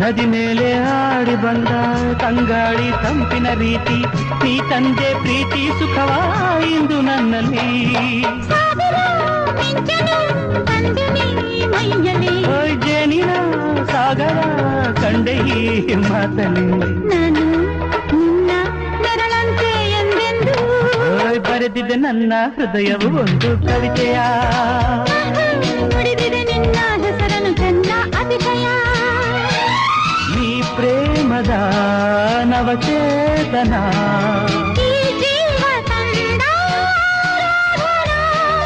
ನದಿ ಮೇಲೆ ಆಡಿ ಬಂದ ತಂಗಾಳಿ ತಂಪಿನ ರೀತಿ ನೀ ತಂದೆ ಪ್ರೀತಿ ಸುಖವ ಇಂದು ನನ್ನಲ್ಲಿ ಜೇನಿನ ಸಾಗರ ಕಂಡೆ ಈ ಮಾತಲ್ಲಿ ನಾನು ನಿನ್ನ ನೆರಳಂತೆ ಎಂದೆಂದು ಬರೆದಿದೆ ನನ್ನ ಹೃದಯವು ಒಂದು ಕವಿತೆಯ ನುಡಿದಿದೆ ನಿನ್ನ ಹೆಸರನ್ನು ಚೆನ್ನ ಅತಿಶಯ ನೀ ಪ್ರೇಮದ ನವಚೇತನ